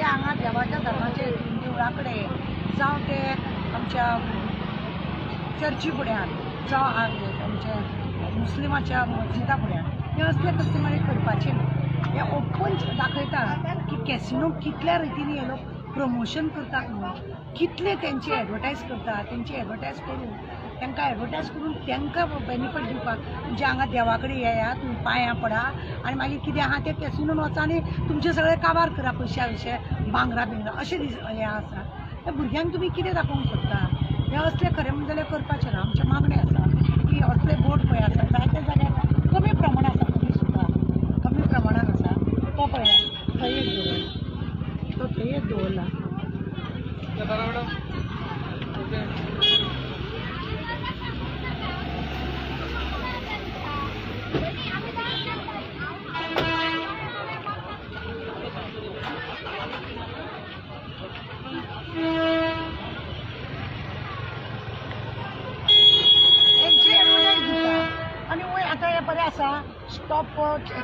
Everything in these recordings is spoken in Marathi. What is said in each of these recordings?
हांगा देवाच्या धर्माचे देवळाकडे जावं ते आमच्या चर्ची फुड्यान जावं आमच्या मुस्लिमाच्या मस्जिदा फुड्यान हे असले कस्टमरी करपाचे न्हू। हे ओपन दाखयता की कॅसिनो कितल्या रितीन हे लोक प्रमोशन करतात म्हणून, कितले तेंची एडवर्टायज करता, तेंची एडवर्टायज करून तांकां एडवर्टायज करून तांकां बेनिफीट दिवपाक म्हणजे हांगा देवा कडेन येया, तुमी पांयां पडा आनी मागीर कितें आहा तें कॅसिनोन वचा आनी तुमचे सगळे काबार करा पयशा विशय भांगरा बिंगरा अशें हें आसा। त्या भुरग्यांक तुमी कितें दाखोवंक सोदता? हे असले खरें म्हणजे जाल्यार करपाचें ना। आमचे मागणे आसा की असले बोट पळय आसा जायते जाग्यार कमी प्रमाणांत आसा, तरी सुद्दां कमी प्रमाणांत आसा। तो पळया थंय एक दवरला, तो थंय एक दवरला। आणि वय आतां हे बरें आसा स्टॉप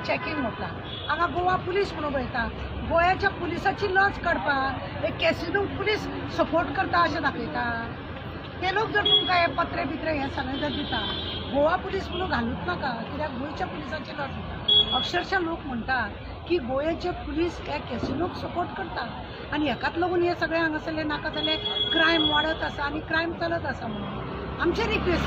चॅकींग म्हटला हांगा गोवा पुलीस म्हणून पळयता। गोंयाच्या पुलिसाची लज काडपाक हे कॅसिनो पुलीस सपोर्ट करता अशें दाखयता। ते लोक जर तुमकां हे पत्रे बित्रे हे सगळें जर दिता, गोवा पुलीस म्हणून घालूच नाका, कित्याक गोंयच्या पुलिसाची लज दिता। अक्षरशः लोक म्हणटा की गोंयचे पुलीस हे कॅसिनोक सपोर्ट करता आनी हेकाच लागून हे सगळे हांगासरले नाका जाल्ले क्रायम वाडत आसा आनी क्रायम चलत आसा म्हणून आमचे रिक्वेस्ट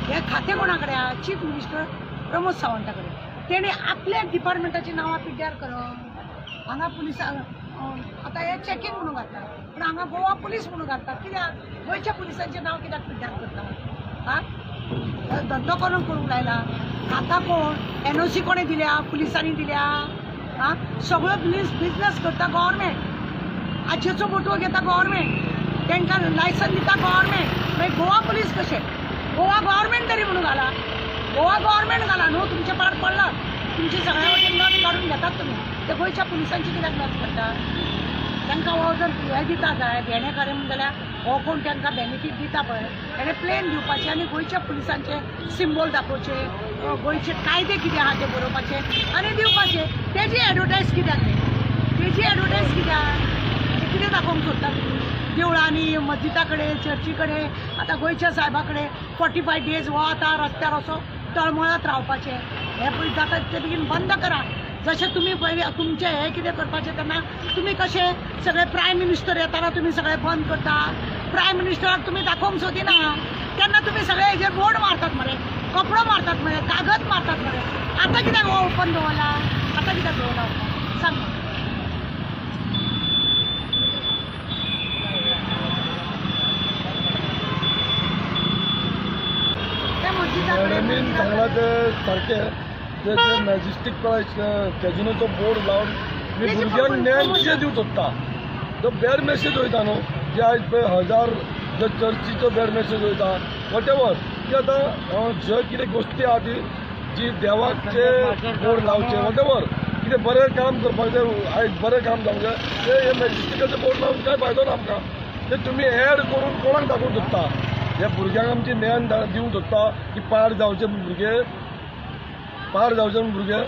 हे खातें कोणा कडेन आहा? चीफ मिनिस्टर प्रमोद सावंता कडेन। तेणे आपल्या डिपार्टमेंटाची नांवां पिड्ड्यार करप। हांगा पुलिसा आतां हे चॅकींग म्हणून घालता, पूण हांगा गोवा पुलीस म्हणून घालता। कित्याक गोंयच्या पुलिसांचें नांव कित्याक पिड्ड्यार करता? हा धंदो कोण करूंक लायला? खाता कोण? NOC कोणे दिल्या? पुलिसांनी दिल्या? हा सगळो बिजनेस करता गव्हर्मेंट, आजचो बोटवो घेता गव्हर्मेंट, तांकां लायसन दिता गव्हर्मेंट। मागीर गोवा पुलीस कशें? गोवा गव्हर्मेंट तरी म्हणून घाला, गोवा गव्हर्मेंट घाला न्हू। तुमचे पाड पडला, तुमची सगळ्या वटेन नज काडून घेतात तुमी। ते गोंयच्या पुलिसांची कित्याक नज काडटा? तांकां हो जर हे दिता जाय भेणेकारे म्हणून जाल्यार हो कोण तांकां बेनिफीट दिता पळय ताणें प्लेन दिवपाचें आनी गोंयच्या पुलिसांचे सिम्बॉल दाखोवचे, गोंयचे कायदे कितें आहा ते बरोवपाचे आनी दिवपाचे। तेजी एडवर्टायज कित्याक न्ही? तेजी एडवर्टायज कित्याक? कितें दाखोवंक सोदता तुमी? देवळांनी, मस्जिदा कडेन, चर्ची कडेन, आतां गोंयच्या साहेबा कडेन 45 days हो आतां रस्त्यार असो तळमळत रावपाचें हें पळय जाता ते बेगीन बंद करा। जशें तुमी पयलीं तुमचें हें कितें करपाचें तेन्ना तुमी कशें सगळे प्रायम मिनिस्टर येताना तुमी सगळें बंद करता, प्रायम मिनिस्टराक तुमी दाखोवंक सोदिना, तेन्ना तुमी सगळे हेजेर बोर्ड मारतात मरे, कपडो मारतात मरे, कागद मारतात मरे। आतां कित्याक हो ओपन दवरला? आतां कित्याक दवरला ओपन? सांग। मॅडमीन सांगला ते सारकें ते मॅजेस्टीक कॅजिनोचो बोर्ड लावन मी भुरग्यांक ज्ञान कितें दिवंक सोदता? तो बॅड मॅसेज वयता न्हू, जे आयज पळय 1000 जो चर्चीचो बॅड मॅसेज वयता वॉट एवर की आतां जे कितें गोश्टी आहा ती जी देवाचे बोर्ड लावचे वॉट एवर कितें बरें काम करपाक जाय, आयज बरें काम जावंक जाय ते हे मॅजेस्टिकाचे बोर्ड लावन कांय फायदो ना आमकां। ते तुमी एड करून कोणाक दाखोवंक सोदता? ह्या भुरग्यांक आमचे ज्ञान दिवंक सोदता की पाड जावचे भुरगे, पाड जावचे भुरगे।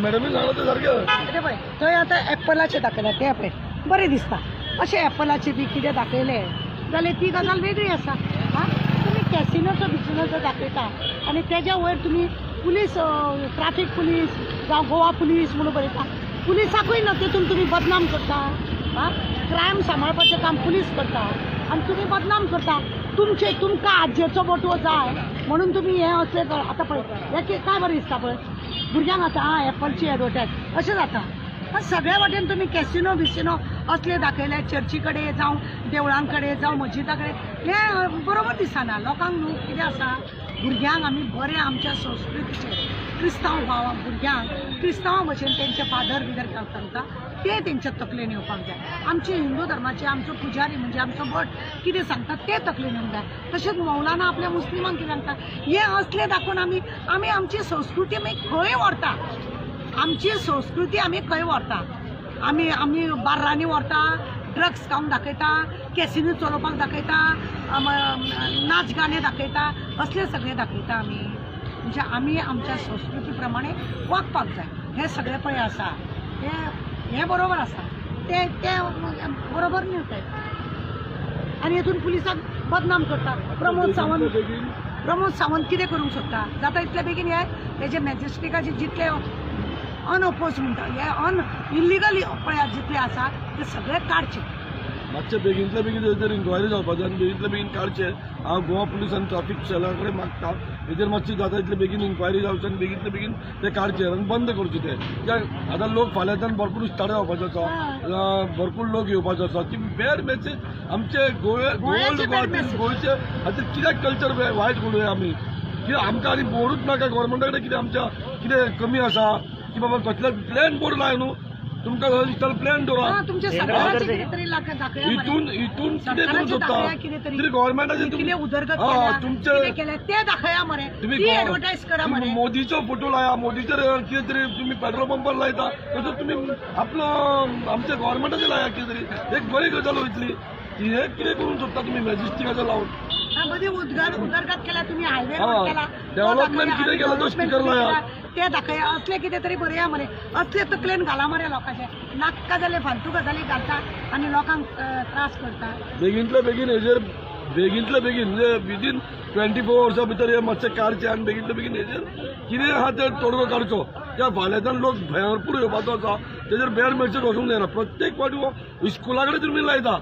मॅडमीन सांगला ते सारकें पळय थंय आतां एप्पलाचें दाखयलां तें पळय बरें दिसता। अशें एप्पलाचें बी कितें दाखयलें जाल्यार ती गजाल वेगळी आसा। हा तुमी कॅसिनोचो बिसिनोचो दाखयता आनी तेज्या वयर तुमी पुलीस ट्राफीक पुलीस जावं गोवा पुलीस म्हणून बरयता। पुलिसाकूय न्हू तितून तुमी बदनाम करता। हा क्रायम सांबाळपाचें काम पुलीस करता आनी तुमी बदनाम करता। तुमकां आजेचो बोटवो जाय म्हणून तुमी हें असलें आतां पळय हें काय बरें दिसता पळय भुरग्यांक आतां एप्पलची एडवर्टायज अशें जाता। सगळ्या वाटेन तुमी कॅसिनो बिसिनो असले दाखयले, चर्ची कडेन जावं देवळां कडेन जावं मस्जिदा कडेन हें बरोबर दिसना लोकांक न्हू। कितें आसा भुरग्यांक आमी बरें आमच्या संस्कृतीचे क्रिस्तांव भावां भुरग्यांक क्रिस्तांवा भशेन तेंचे फादर बिदर सांगता ते तेंच्या तकलेन येवपाक जाय। आमचे हिंदू धर्माचे आमचो पुजारी म्हणजे आमचो भट कितें सांगता ते तकलेन येवंक जाय। तशेंच मौलाना आपल्या मुस्लिमांक कितें सांगता हे असले दाखोवन आमी आमची संस्कृती खंय व्हरता? आमची संस्कृती आमी खंय व्हरता? आमी बार्रांनी व्हरता, ड्रग्स खावन दाखयता, कॅसिनो चलोवपाक दाखयता, नाच गाणे दाखयता, असले सगळे दाखयता आमी। म्हणजे आमी आमच्या संस्कृती प्रमाणे वागपाक जाय। हे सगळे पळय आसा हे बरोबर आसा। ते बरोबर न्ही ते आनी हेतून पुलिसाक बदनाम करता. प्रमोद सावंत कितें करूंक सोदता जाता इतले बेगीन हे जे मॅजेस्टिकाचे जितले अनअपोज म्हणटा हे इल्लिगल पळयात जितले आसा ते सगळे काडचे. मातशें बेगींतल्या बेगीन हेजेर इन्क्वायरी जावपाची आनी बेगींतल्या बेगीन काडचे. हांव गोवा पुलीस आनी ट्राफीक सेला कडेन मागता हेजेर मातशी जाता तितले बेगीन इन्क्वायरी जावची आनी बेगींतले बेगीन ते काडचे आनी बंद करचे ते. कित्याक आतां लोक फाल्यांच्यान भरपूर स्टार्ट जावपाचो आसा, भरपूर लोक येवपाचो आसा. ती बॅड मेसेज आमचे गोल्ड गोंयचे खातीर कित्याक कल्चर वायट करूया आमी? कित्याक आमकां आनी बोर्डूच नाका गव्हर्मेंटा कडेन कितें आमच्या कितें कमी आसा की बाबा कसले प्लॅन बोर्ड लाय न्हू तुमकां दिसता प्लॅन दवरा. इथून कितें करूंक सोदता तरी गव्हर्मेंटाचें ते दाखया मरे, तुम्ही एडवर्टायज करा मरे. मोदीचो फोटो लाया, मोदीचेर कितें तरी तुम्ही पेट्रोल पंपार लायता तसो तुम्ही आपलो आमच्या गव्हर्मेंटाचेर लाया कितें तरी एक बरी गजाल वयतली. हे कितें करूंक सोदता तुम्ही मॅजेस्टिकाचो लावन उदरगत केला तुम्ही हायवे केला डेव्हलपमेंट कितें केला तो स्टिकर लाया ते दाखया. असले कितें तरी बरया मरे, असले तकलेन घाला मरे लोकांचे. नाका जाले फालतू गजाली घालता आनी लोकांक त्रास करता. बेगींतल्या बेगीन हेजेर बेगींतल्या बेगीन म्हणजे विदीन 24 वर्सां भितर हे मातशें काडचें आनी बेगींतल्या बेगीन हेजेर कितें आहा ते तोडगो काडचो. त्या फाल्यांच्यान लोक भरपूर येवपाचो आसा तेजेर बॅड मेसेज वचूंक जायना. प्रत्येक फावटी इस्कुला कडेन तुमी लायता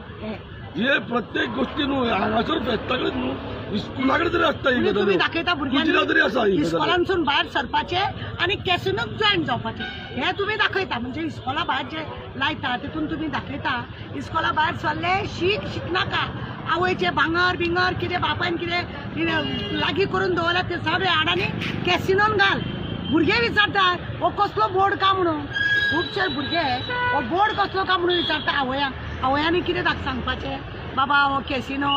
हे प्रत्येक गोष्टी न्हू हांगासर फेस्ता कडेन न्हू इस्कुला कडेन तरी आसता ही तुम्ही दाखयता भुरग्यांक तरी आसा इस्कॉलांसून भायर सरपाचे आनी कॅसिनोक जॉयन जावपाचे हे तुम्ही दाखयता. म्हणजे इस्कॉला भायर जे लायता तितून तुम्ही दाखयता इस्कॉला भायर सरले शिकनाका. आवयचे भांगर बिंगर कितें बापायन कितें लागीं करून दवरला ते सगळे हाडांनी कॅसिनोन घाल. भुरगे विचारता हो कसलो बोर्ड का म्हणून. खुबशे भुरगे हो बोर्ड कसलो का म्हणून विचारता आवयांनी कितें सांगपाचें बाबा हो कॅसिनो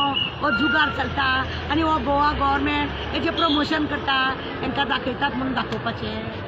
हो जुगार चलता आनी हो गोवा गव्हर्मेंट हेजें प्रमोशन करता हेंकां दाखयतात म्हणून दाखोवपाचें.